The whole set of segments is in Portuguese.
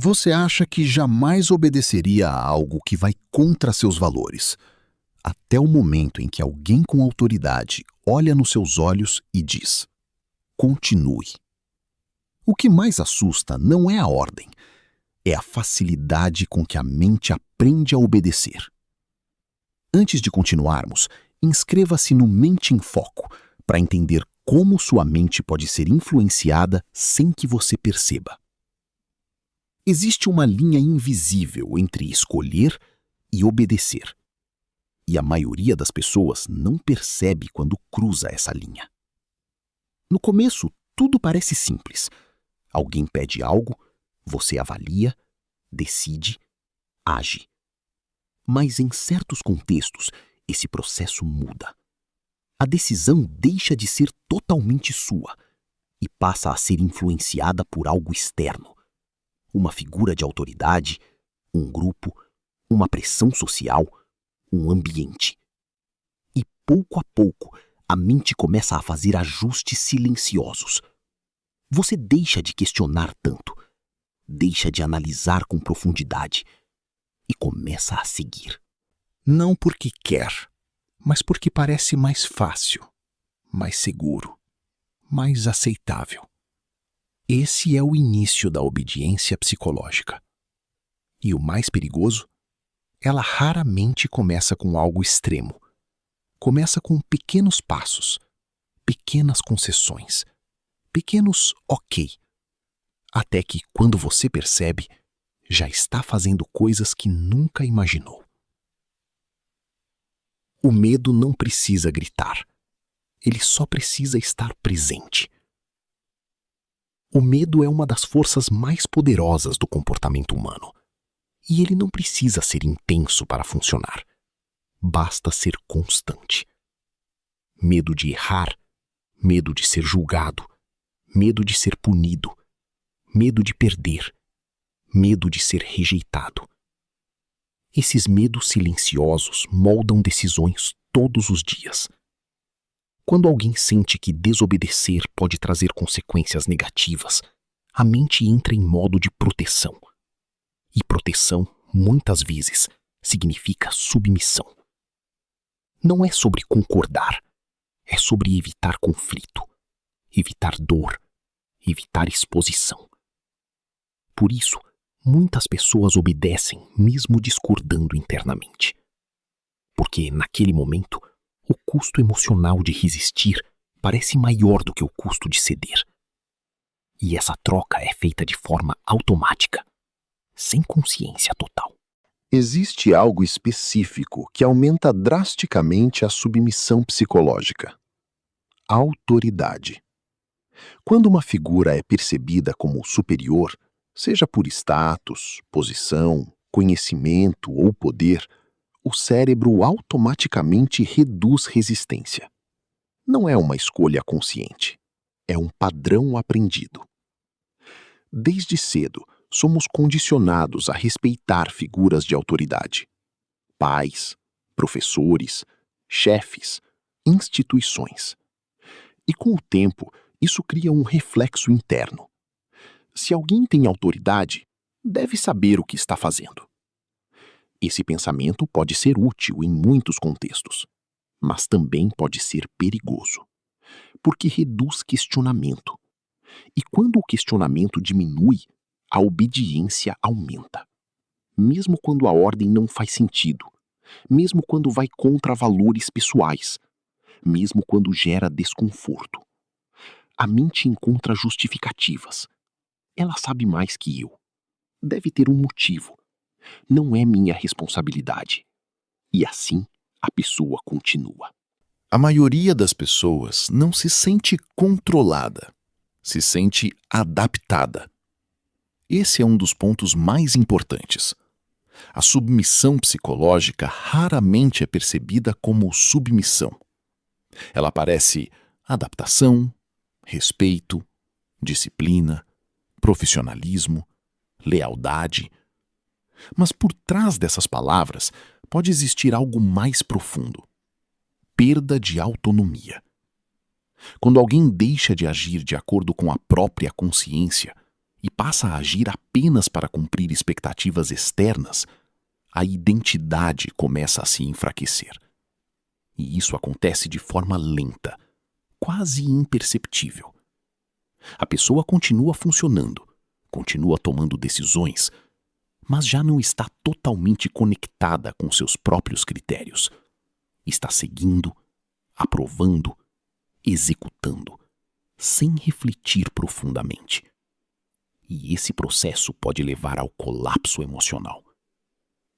Você acha que jamais obedeceria a algo que vai contra seus valores, até o momento em que alguém com autoridade olha nos seus olhos e diz: continue. O que mais assusta não é a ordem, é a facilidade com que a mente aprende a obedecer. Antes de continuarmos, inscreva-se no Mente em Foco para entender como sua mente pode ser influenciada sem que você perceba. Existe uma linha invisível entre escolher e obedecer. E a maioria das pessoas não percebe quando cruza essa linha. No começo, tudo parece simples. Alguém pede algo, você avalia, decide, age. Mas em certos contextos, esse processo muda. A decisão deixa de ser totalmente sua e passa a ser influenciada por algo externo. Uma figura de autoridade, um grupo, uma pressão social, um ambiente. E pouco a pouco, a mente começa a fazer ajustes silenciosos. Você deixa de questionar tanto, deixa de analisar com profundidade e começa a seguir. Não porque quer, mas porque parece mais fácil, mais seguro, mais aceitável. Esse é o início da obediência psicológica. E o mais perigoso, ela raramente começa com algo extremo. Começa com pequenos passos, pequenas concessões, pequenos ok. Até que, quando você percebe, já está fazendo coisas que nunca imaginou. O medo não precisa gritar. Ele só precisa estar presente. O medo é uma das forças mais poderosas do comportamento humano. E ele não precisa ser intenso para funcionar. Basta ser constante. Medo de errar, medo de ser julgado, medo de ser punido, medo de perder, medo de ser rejeitado. Esses medos silenciosos moldam decisões todos os dias. Quando alguém sente que desobedecer pode trazer consequências negativas, a mente entra em modo de proteção. E proteção, muitas vezes, significa submissão. Não é sobre concordar, é sobre evitar conflito, evitar dor, evitar exposição. Por isso, muitas pessoas obedecem mesmo discordando internamente. Porque, naquele momento, o custo emocional de resistir parece maior do que o custo de ceder. E essa troca é feita de forma automática, sem consciência total. Existe algo específico que aumenta drasticamente a submissão psicológica: a autoridade. Quando uma figura é percebida como superior, seja por status, posição, conhecimento ou poder, o cérebro automaticamente reduz resistência. Não é uma escolha consciente, é um padrão aprendido. Desde cedo, somos condicionados a respeitar figuras de autoridade. Pais, professores, chefes, instituições. E com o tempo, isso cria um reflexo interno. Se alguém tem autoridade, deve saber o que está fazendo. Esse pensamento pode ser útil em muitos contextos, mas também pode ser perigoso, porque reduz questionamento. E quando o questionamento diminui, a obediência aumenta. Mesmo quando a ordem não faz sentido, mesmo quando vai contra valores pessoais, mesmo quando gera desconforto. A mente encontra justificativas. Ela sabe mais que eu. Deve ter um motivo. Não é minha responsabilidade. E assim, a pessoa continua. A maioria das pessoas não se sente controlada, se sente adaptada. Esse é um dos pontos mais importantes. A submissão psicológica raramente é percebida como submissão. Ela parece adaptação, respeito, disciplina, profissionalismo, lealdade. Mas por trás dessas palavras pode existir algo mais profundo: perda de autonomia. Quando alguém deixa de agir de acordo com a própria consciência e passa a agir apenas para cumprir expectativas externas, a identidade começa a se enfraquecer. E isso acontece de forma lenta, quase imperceptível. A pessoa continua funcionando, continua tomando decisões, mas já não está totalmente conectada com seus próprios critérios. Está seguindo, aprovando, executando, sem refletir profundamente. E esse processo pode levar ao colapso emocional.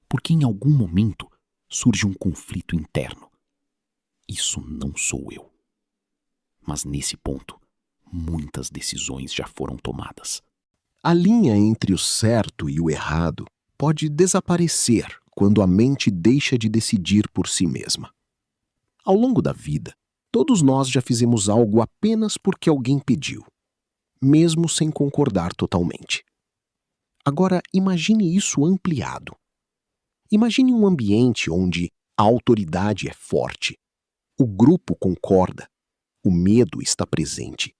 Porque em algum momento surge um conflito interno. Isso não sou eu. Mas nesse ponto, muitas decisões já foram tomadas. A linha entre o certo e o errado pode desaparecer quando a mente deixa de decidir por si mesma. Ao longo da vida, todos nós já fizemos algo apenas porque alguém pediu, mesmo sem concordar totalmente. Agora, imagine isso ampliado. Imagine um ambiente onde a autoridade é forte, o grupo concorda, o medo está presente,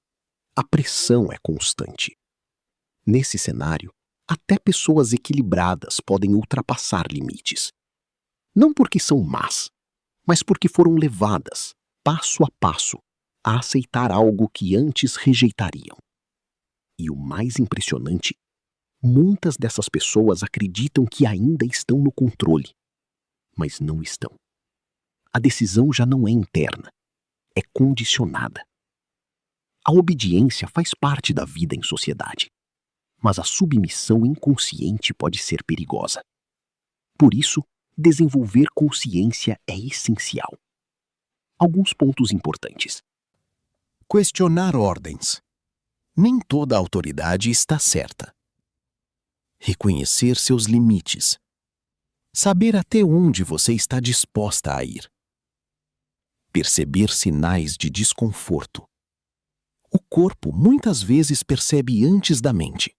a pressão é constante. Nesse cenário, até pessoas equilibradas podem ultrapassar limites. Não porque são más, mas porque foram levadas, passo a passo, a aceitar algo que antes rejeitariam. E o mais impressionante, muitas dessas pessoas acreditam que ainda estão no controle, mas não estão. A decisão já não é interna, é condicionada. A obediência faz parte da vida em sociedade, mas a submissão inconsciente pode ser perigosa. Por isso, desenvolver consciência é essencial. Alguns pontos importantes. Questionar ordens. Nem toda autoridade está certa. Reconhecer seus limites. Saber até onde você está disposta a ir. Perceber sinais de desconforto. O corpo muitas vezes percebe antes da mente.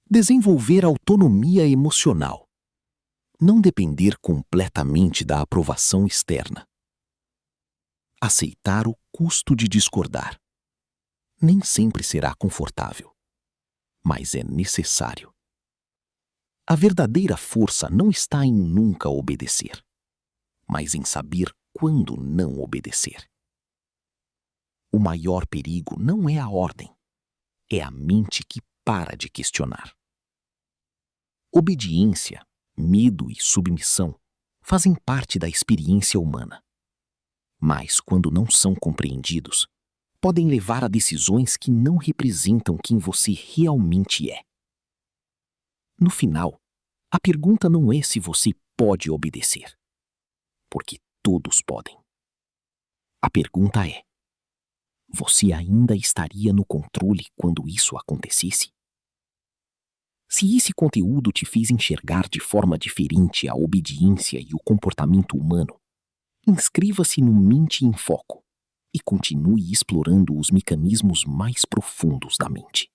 Desenvolver autonomia emocional. Não depender completamente da aprovação externa. Aceitar o custo de discordar. Nem sempre será confortável, mas é necessário. A verdadeira força não está em nunca obedecer, mas em saber quando não obedecer. O maior perigo não é a ordem, é a mente que para de questionar. Obediência, medo e submissão fazem parte da experiência humana. Mas, quando não são compreendidos, podem levar a decisões que não representam quem você realmente é. No final, a pergunta não é se você pode obedecer, porque todos podem. A pergunta é: você ainda estaria no controle quando isso acontecesse? Se esse conteúdo te fez enxergar de forma diferente a obediência e o comportamento humano, inscreva-se no Mente em Foco e continue explorando os mecanismos mais profundos da mente.